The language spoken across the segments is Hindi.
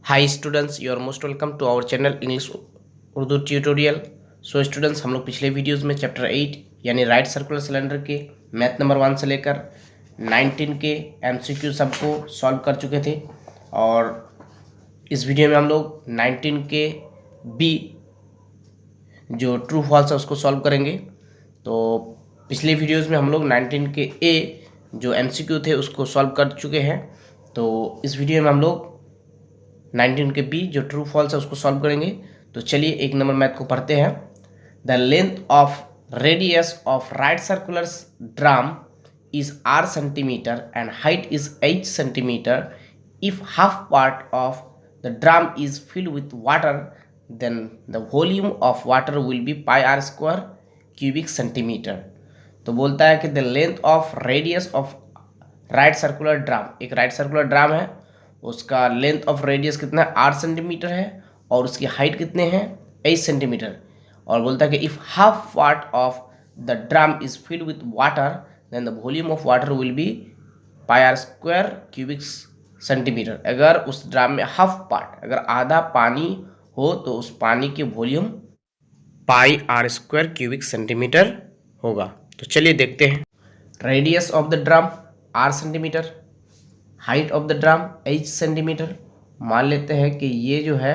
Hi students, you are most welcome to our channel English Urdu tutorial. So students, हम लोग पिछले वीडियोस में चैप्टर 8 यानी राइट सर्कुलर सिलेंडर के मैथ नंबर 1 से लेकर 19 के एमसीक्यू सबको सॉल्व कर चुके थे। और इस वीडियो में हम लोग 19 के बी जो ट्रू फॉल्स है उसको सॉल्व करेंगे। तो पिछले वीडियोज़ में हम लोग 19 के ए जो एमसीक्यू थे उसको सॉल्व कर चुके हैं। तो इस वीडियो में हम लोग 19 के बी जो ट्रू फॉल्स है उसको सॉल्व करेंगे। तो चलिए एक नंबर मैथ को पढ़ते हैं। The length of radius of right circular drum is r centimeter and height is h centimeter. If half part of the drum is filled with water, then the volume of water will be pi r square cubic centimeter. तो बोलता है कि the length of radius of right circular drum, एक राइट सर्कुलर ड्राम है, उसका लेंथ ऑफ रेडियस कितना है 8 सेंटीमीटर है और उसकी हाइट कितने हैं 8 सेंटीमीटर। और बोलता है कि if half part of the drum is filled with water then the volume of water will be pi r square cubic centimetre. अगर उस ड्रम में हाफ पार्ट, अगर आधा पानी हो तो उस पानी की volume pi r square cubic centimetre होगा। तो चलिए देखते हैं। Radius of the drum r centimetre, height of the drum h centimetre. मान लेते हैं कि ये जो है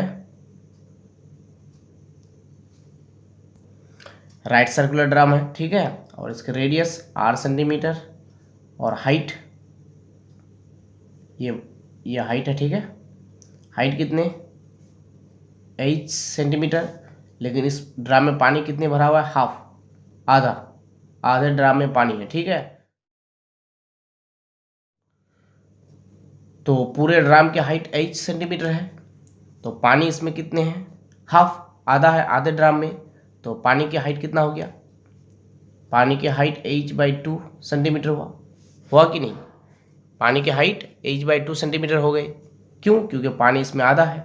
राइट सर्कुलर ड्रम है, ठीक है, और इसका रेडियस r सेंटीमीटर और हाइट ये हाइट है, ठीक है। हाइट कितने h सेंटीमीटर, लेकिन इस ड्रम में पानी कितने भरा हुआ है हाफ, आधे ड्रम में पानी है, ठीक है। तो पूरे ड्राम की हाइट h सेंटीमीटर है, तो पानी इसमें कितने हैं हाफ, आधा है आधे ड्राम में, तो पानी की हाइट कितना हो गया, पानी की हाइट h/2 सेंटीमीटर हुआ कि नहीं। पानी की हाइट h/2 सेंटीमीटर हो गई, क्यों, क्योंकि पानी इसमें आधा है।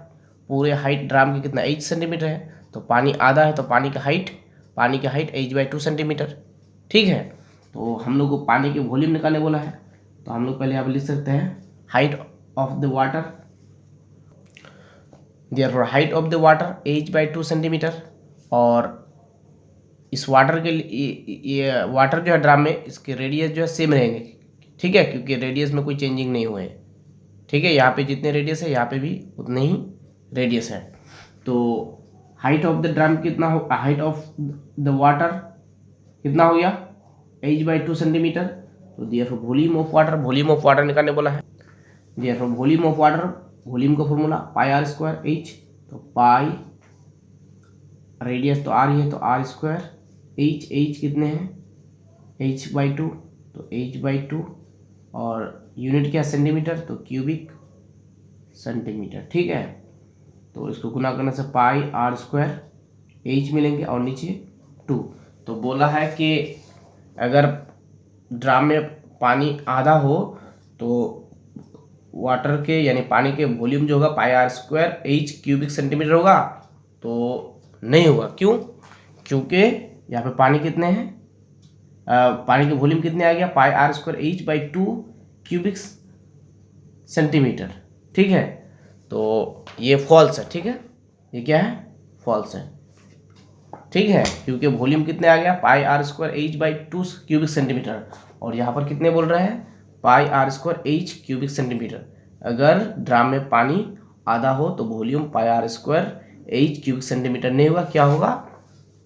पूरे हाइट ड्राम की कितना h सेंटीमीटर है, तो पानी आधा है, तो पानी की हाइट h/2 सेंटीमीटर, ठीक है। तो हम लोग को पानी की वॉल्यूम निकालने बोला है, तो हम लोग पहले यहाँ पर लिख सकते हैं height of the water, therefore height of the water h/2 centimetre. और इस वाटर के लिए ये वाटर जो है ड्राम में, इसके रेडियस जो है सेम रहेंगे, ठीक है, क्योंकि रेडियस में कोई चेंजिंग नहीं हुए, ठीक है। यहाँ पे जितने रेडियस है यहाँ पे भी उतने ही रेडियस है। तो हाइट ऑफ द ड्राम कितना हो, हाइट ऑफ द वाटर कितना हो गया h/2 सेंटीमीटर। तो therefore वॉल्यूम ऑफ वाटर निकालने बोला है। therefore volume of water, volume का formula pi r square h, तो पाई रेडियस तो r ही है, तो r स्क्वायर h कितने हैं h/2, तो h/2 और यूनिट क्या सेंटीमीटर, तो क्यूबिक सेंटीमीटर, ठीक है। तो इसको गुना करने से पाई आर स्क्वायर h मिलेंगे और नीचे 2। तो बोला है कि अगर ड्राम में पानी आधा हो तो वाटर के यानी पानी के वॉल्यूम जो होगा pi r square h cubic centimetre होगा, तो नहीं होगा, क्यों, क्योंकि यहाँ पे पानी कितने हैं, पानी के वॉल्यूम कितने आ गया pi r square h/2 cubic centimetre, ठीक है। तो ये फॉल्स है, ठीक है, ये क्या है फॉल्स है, ठीक है, क्योंकि वॉल्यूम कितने आ गया pi r square h/2 cubic centimetre, और यहाँ पर कितने बोल रहे हैं pi r square h cubic centimetre. अगर ड्राम में पानी आधा हो तो volume pi r square h cubic centimetre नहीं होगा, क्या होगा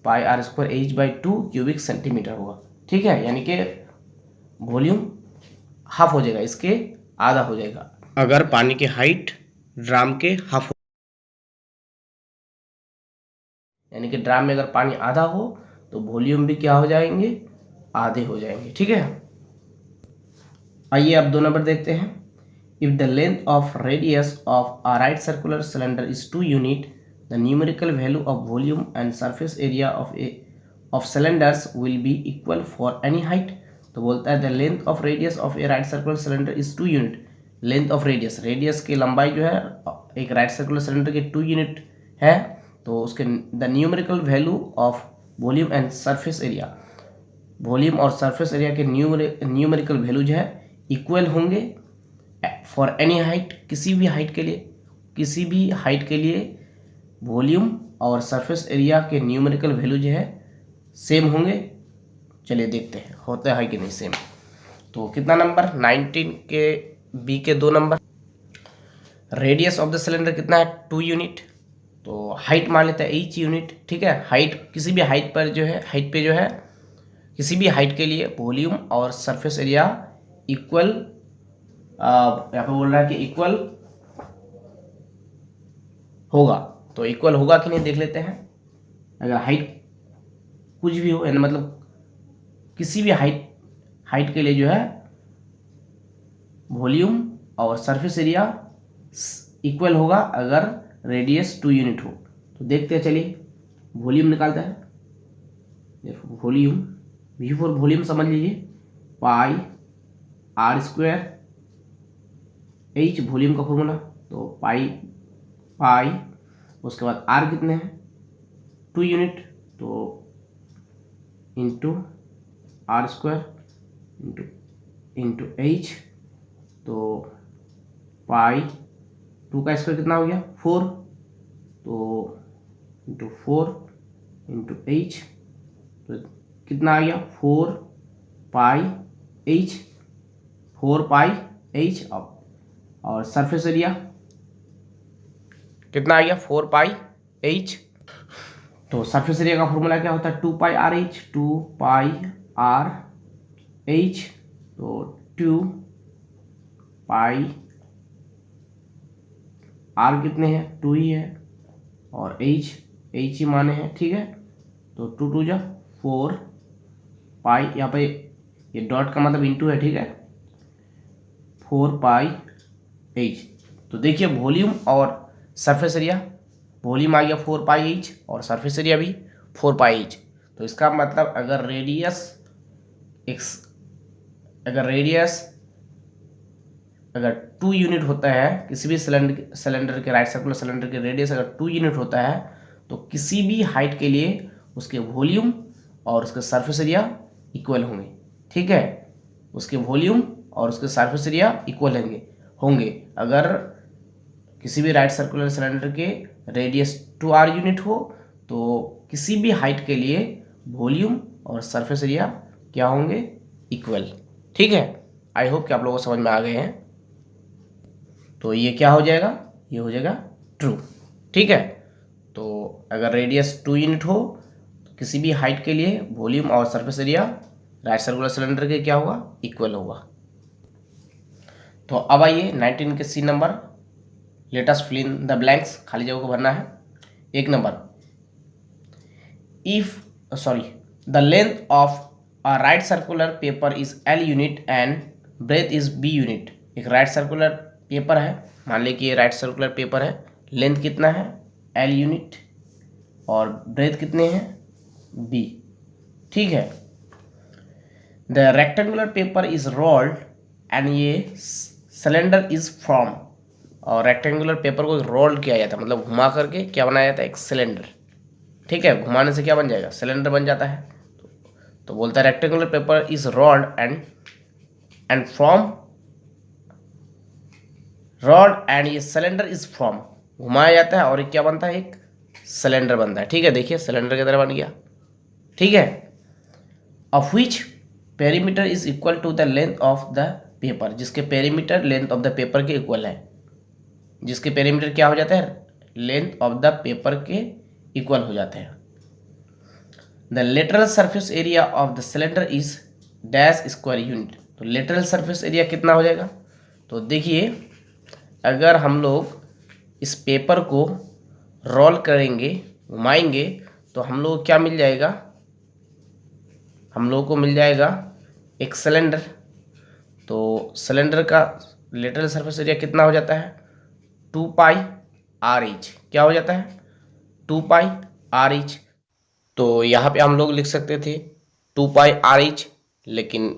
pi r square h/2 cubic centimetre होगा, ठीक है। यानी कि वॉल्यूम हाफ हो जाएगा, इसके आधा हो जाएगा अगर पानी की हाइट ड्राम के हाफ हो, यानी कि ड्राम में अगर पानी आधा हो तो वॉल्यूम भी क्या हो जाएंगे, आधे हो जाएंगे, ठीक है। आइए अब 2 नंबर देखते हैं। If the length of radius of a right circular cylinder is 2 unit, the numerical value of volume and surface area of cylinders will be equal for any height. तो बोलता है the length of radius of a right circular cylinder is 2 unit. Length of radius की लंबाई जो है एक राइट सर्कुलर सिलेंडर के 2 यूनिट है, तो उसके the numerical value of volume and surface area, volume और सरफेस एरिया के न्यूमेरिकल वैल्यू जो है इक्वल होंगे फॉर एनी हाइट, किसी भी हाइट के लिए, किसी भी हाइट के लिए वॉल्यूम और सरफेस एरिया के न्यूमेरिकल वैल्यू जो है सेम होंगे। चलिए देखते हैं होता है कि नहीं सेम। तो कितना नंबर 19 के बी के 2 number. Radius of the cylinder कितना है 2 यूनिट। तो हाइट मान लेते हैं एच यूनिट। ठीक है, हाइट किसी भी हाइट पर जो है हाइट पे जो है किसी भी हाइट के लिए वॉल्यूम और सरफेस एरिया इक्वल, यहाँ पे बोल रहा है कि इक्वल होगा। तो इक्वल होगा कि नहीं देख लेते हैं। अगर हाइट कुछ भी हो यानी मतलब किसी भी हाइट के लिए जो है वॉल्यूम और सरफेस एरिया इक्वल होगा अगर रेडियस 2 यूनिट हो। तो देखते हैं, चलिए वॉल्यूम निकालते हैं। देखो वॉल्यूम, वी फॉर वॉल्यूम समझ लीजिए, पाई आर स्क्वायर एच वॉल्यूम का फॉर्मूला। तो पाई उसके बाद आर कितने हैं 2 यूनिट, तो into r square into h. तो पाई 2 का स्क्वायर कितना हो गया 4, तो इंटू 4 इंटू एच, तो कितना आ गया 4 पाई एच और सरफेस एरिया कितना आ गया 4 पाई एच। तो सरफेस एरिया का फॉर्मूला क्या होता है 2 पाई आर एच, 2 पाई आर एच, तो 2 पाई आर कितने हैं 2 ही है और एच ही माने हैं। ठीक है, तो 2 2 जा 4 पाई, यहाँ पे ये डॉट का मतलब इंटू है। ठीक है, 4 पाई एच। तो देखिए वॉल्यूम और सरफेस एरिया, वॉल्यूम आ गया 4 पाई एच और सरफेस एरिया भी 4 पाई एच। तो इसका मतलब अगर रेडियस अगर 2 यूनिट होता है किसी भी सिलेंडर के राइट सर्कुलर सिलेंडर के रेडियस अगर 2 यूनिट होता है तो किसी भी हाइट के लिए उसके वॉल्यूम और उसके सरफेस एरिया इक्वल होंगे। ठीक है, उसके वॉल्यूम और उसके सरफेस एरिया इक्वल होंगे अगर किसी भी राइट सर्कुलर सिलेंडर के रेडियस 2r यूनिट हो तो किसी भी हाइट के लिए वॉल्यूम और सरफेस एरिया क्या होंगे इक्वल। ठीक है, आई होप कि आप लोगों को समझ में आ गए हैं। तो ये क्या हो जाएगा, ये हो जाएगा ट्रू। ठीक है, तो अगर रेडियस 2 यूनिट हो तो किसी भी हाइट के लिए वॉल्यूम और surface area right circular cylinder के क्या होगा इक्वल होगा। तो अब आइए 19 के C number, let us fill in the blanks, खाली जगह को भरना है। 1 number, the length of a right circular paper is L unit and breadth is B unit. एक राइट सर्कुलर पेपर है, मान लीजिए कि ये राइट सर्कुलर पेपर है, लेंथ कितना है L यूनिट और ब्रेथ कितने हैं B। ठीक है, the rectangular paper is rolled and ये सिलेंडर इज फॉर्म। और रेक्टेंगुलर पेपर को रोल्ड किया जाता है मतलब घुमा करके क्या बनाया जाता है एक सिलेंडर। ठीक है, घुमाने से क्या बन जाएगा सिलेंडर बन जाता है। तो बोलता है rectangular paper is rolled and form rod and ये सिलेंडर इज फॉर्म, घुमाया जाता है और ये क्या बनता है एक सिलेंडर बनता है। ठीक है, देखिए सिलेंडर की तरह बन गया। ठीक है, of which perimeter is equal to the length of the paper, जिसके perimeter length of the paper के इक्वल है, जिसके पेरीमीटर क्या हो जाता है लेंथ ऑफ द पेपर के इक्वल हो जाते हैं। The lateral surface area of the cylinder is dash square unit. तो लेटरल सरफेस एरिया कितना हो जाएगा, तो देखिए अगर हम लोग इस पेपर को रोल करेंगे घुमाएंगे तो हम लोग क्या मिल जाएगा, हम लोग को मिल जाएगा एक सिलेंडर। तो सिलेंडर का लेटरल सरफेस एरिया कितना हो जाता है 2 पाई आर एच, क्या हो जाता है 2 पाई आर एच। तो यहाँ पे हम लोग लिख सकते थे 2 पाई आर एच, लेकिन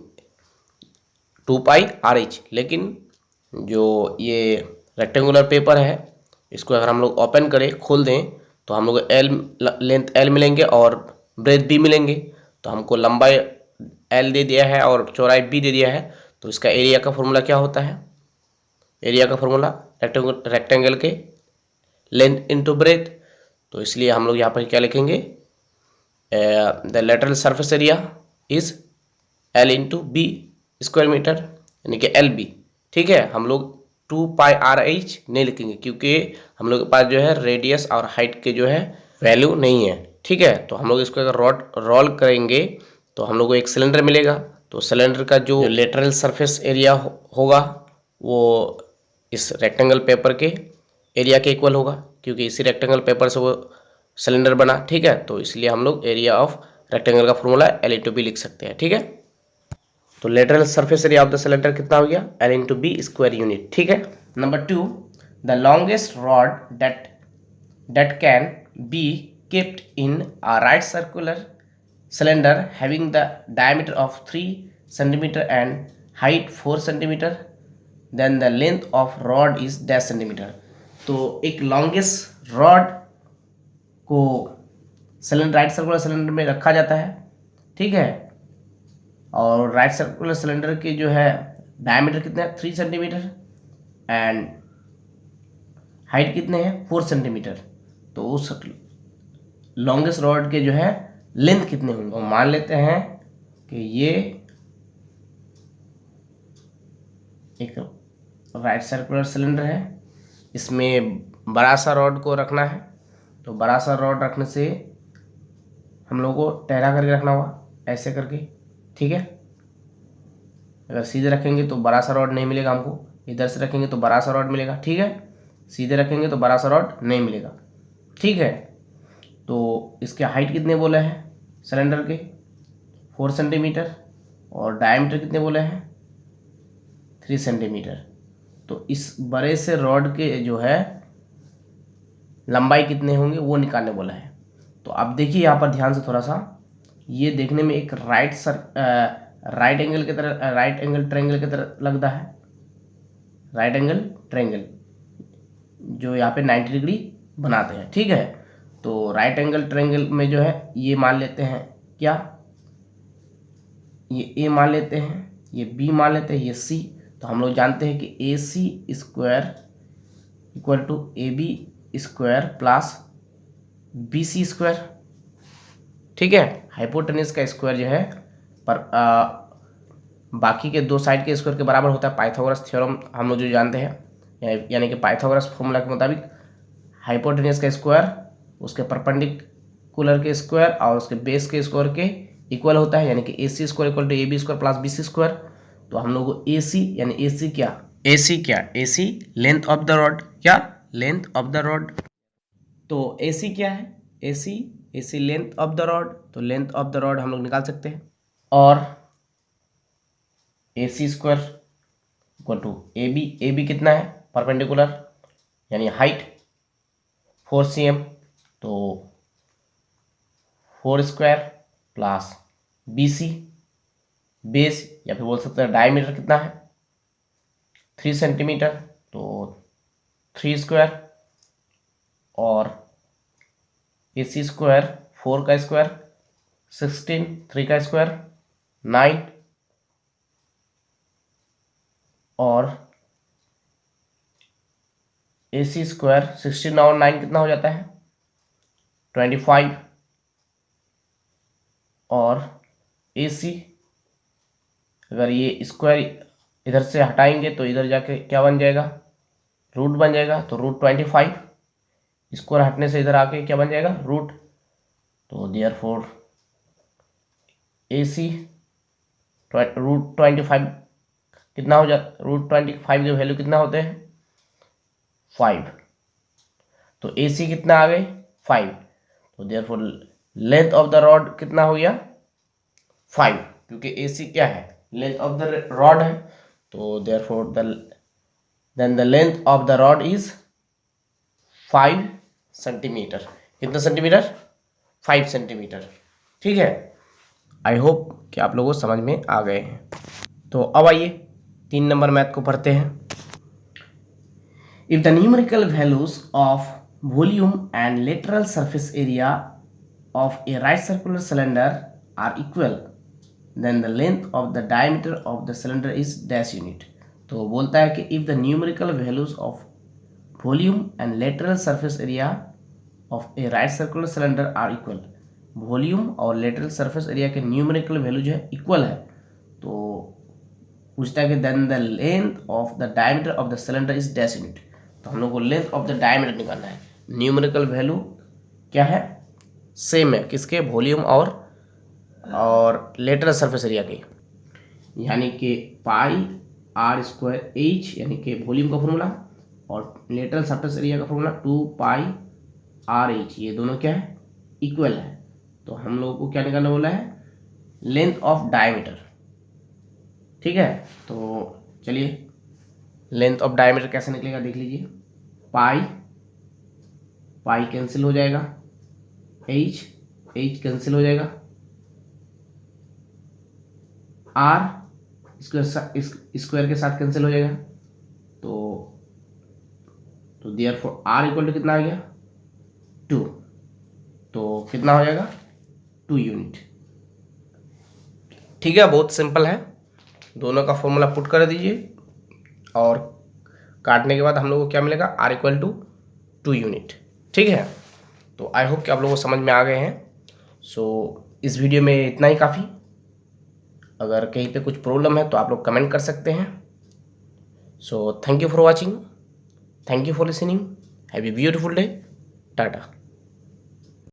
2 पाई आर एच, लेकिन जो ये रेक्टेंगुलर पेपर है इसको अगर हम लोग ओपन करें खोल दें तो हम लोग लेंथ L मिलेंगे और ब्रेथ B मिलेंगे। तो हमको लंबाई L दे दिया है और चौड़ाई B दे दिया है। तो इसका एरिया का फॉर्मूला क्या होता है, एरिया का फॉर्मूला रेक्टेंगल के लेंथ इंटू ब्रेथ, तो इसलिए हम लोग यहाँ पर क्या लिखेंगे, the lateral surface area is L into B square metre, यानी कि LB। ठीक है, हम लोग 2πRH नहीं लिखेंगे क्योंकि हम लोग के पास जो है रेडियस और हाइट के जो है वैल्यू नहीं है। ठीक है, तो हम लोग इसको अगर रोल करेंगे तो हम लोग को एक सिलेंडर मिलेगा। तो सिलेंडर का जो लेटरल सरफेस एरिया होगा वो इस रेक्टेंगल पेपर के एरिया के इक्वल होगा, क्योंकि इसी रेक्टेंगल पेपर से वो सिलेंडर बना। ठीक है, तो इसलिए हम लोग एरिया ऑफ रेक्टेंगल का फॉर्मूला L इंटू बी लिख सकते हैं। ठीक है, तो lateral surface area of the cylinder कितना हो गया, L into B square unit. ठीक है, number 2, the longest rod that can be kept in a right circular cylinder having the diameter of 3 centimeter and height 4 centimeter, then the length of rod is dash centimeter। तो एक लॉन्गेस्ट रॉड को सिलेंडर राइट सर्कुलर सिलेंडर में रखा जाता है। ठीक है, और राइट सर्कुलर सिलेंडर की जो है डायमीटर कितना है 3 सेंटीमीटर एंड हाइट कितने हैं 4 सेंटीमीटर। तो उस लॉन्गेस्ट रॉड के जो है लेंथ कितने होंगे, मान लेते हैं कि ये एक राइट सर्कुलर सिलेंडर है, इसमें बड़ा सा रॉड को रखना है। तो बड़ा सा रॉड रखने से हम लोग को टेढ़ा करके रखना होगा, ऐसे करके। ठीक है, अगर सीधे रखेंगे तो बड़ा सा रॉड नहीं मिलेगा हमको, इधर से रखेंगे तो बड़ा सा रॉड मिलेगा। ठीक है, सीधे रखेंगे तो बड़ा सा रॉड नहीं मिलेगा। ठीक है, तो इसके हाइट कितने बोले हैं सिलेंडर के 4 सेंटीमीटर और डायमीटर कितने बोले हैं 3 सेंटीमीटर। तो इस बड़े से रॉड के जो है लंबाई कितने होंगे वो निकालने बोला है। तो आप देखिए यहाँ पर ध्यान से थोड़ा सा, ये देखने में एक राइट एंगल की तरह, राइट एंगल ट्रायंगल की तरह लगता है। राइट एंगल ट्रायंगल जो यहाँ पे 90 डिग्री बनाते हैं। ठीक है, तो राइट एंगल ट्रायंगल में जो है ये मान लेते हैं क्या, ये A मान लेते हैं, ये B मान लेते हैं, ये C। तो हम लोग जानते हैं कि AC square equal to AB square plus BC square. ठीक है, हाइपोटेनस का स्क्वायर जो है पर बाकी के दो साइड के स्क्वायर के बराबर होता है। पाइथागोरस थ्योरम हम लोग जो जानते हैं, यानी कि पाइथागोरस फॉर्मूला के मुताबिक हाइपोटेनस का स्क्वायर उसके परपेंडिकुलर के स्क्वायर और उसके बेस के स्क्वायर के इक्वल होता है, यानी कि AC square equal to AB square plus BC square. तो हम लोग को AC यानी AC length of the rod, क्या लेंथ ऑफ द रॉड। तो AC क्या है, AC length of the rod. तो लेंथ ऑफ द रॉड हम लोग निकाल सकते हैं, और AC square equal to AB कितना है परपेंडिकुलर यानी हाइट 4 cm, तो 4 स्क्वायर प्लस BC बेस, या फिर बोल सकते हैं डायमीटर कितना है 3 सेंटीमीटर, तो 3 स्क्वायर और AC स्क्वायर 4 का स्क्वायर 16, 3 का स्क्वायर 9 और AC स्क्वायर 16 और 9 कितना हो जाता है 25 और AC अगर ये स्क्वायर इधर से हटाएंगे तो इधर जाके क्या बन जाएगा रूट बन जाएगा। तो रूट 25 स्क्वायर हटने से इधर आके क्या बन जाएगा रूट। तो देयरफॉर AC रूट 25 कितना हो जाता, रूट 25 के वैल्यू कितना होते हैं 5। तो AC कितना आ गए 5। तो therefore length of the rod कितना हो गया 5, क्योंकि AC क्या है लेंथ ऑफ द रॉड है। तो therefore then the length of the rod is 5 centimetre. कितना सेंटीमीटर 5 सेंटीमीटर। ठीक है, आई होप कि आप लोगों को समझ में आ गए हैं। तो अब आइए 3 नंबर मैथ को पढ़ते हैं। If the numerical values of volume and lateral surface area of a right circular cylinder are equal, then the length of the diameter of the cylinder is dash unit। तो बोलता है कि if the numerical values of volume and lateral surface area of a right circular cylinder are equal. Volume और लेटरल सरफेस एरिया के न्यूमेरिकल वैल्यू जो है इक्वल है, तो पूछता है कि then the length of the diameter of the cylinder is dash unit. तो हम लोग को लेंथ ऑफ द डायमीटर निकालना है। न्यूमेरिकल वैल्यू क्या है, सेम है किसके, वॉल्यूम और लेटरल सरफेस एरिया के, यानी कि पाई आर स्क्वायर एच, यानी कि वॉल्यूम का फॉर्मूला, और लेटरल सरफेस एरिया का फॉर्मूला 2 पाई आर एच, ये दोनों क्या है, इक्वल है। तो हम लोगों को क्या निकालना बोला है, लेंथ ऑफ डायमीटर। ठीक है, तो चलिए लेंथ ऑफ डायमीटर कैसे निकलेगा देख लीजिए। पाई कैंसिल हो जाएगा, एच कैंसिल हो जाएगा, आर स्क्वायर के साथ कैंसिल हो जाएगा, तो देयरफॉर आर इक्वल टू कितना आ गया, 2। तो कितना हो जाएगा, 2 यूनिट। ठीक है, बहुत सिंपल है। दोनों का फॉर्मूला पुट कर दीजिए और काटने के बाद हम लोग को क्या मिलेगा, आर इक्वल टू 2 यूनिट। ठीक है, तो आई होप कि आप लोगों को समझ में आ गए हैं। सो इस वीडियो में इतना ही काफ़ी। अगर कहीं पे कुछ प्रॉब्लम है तो आप लोग कमेंट कर सकते हैं। So thank you for watching, thank you for listening, have a beautiful day, Tata.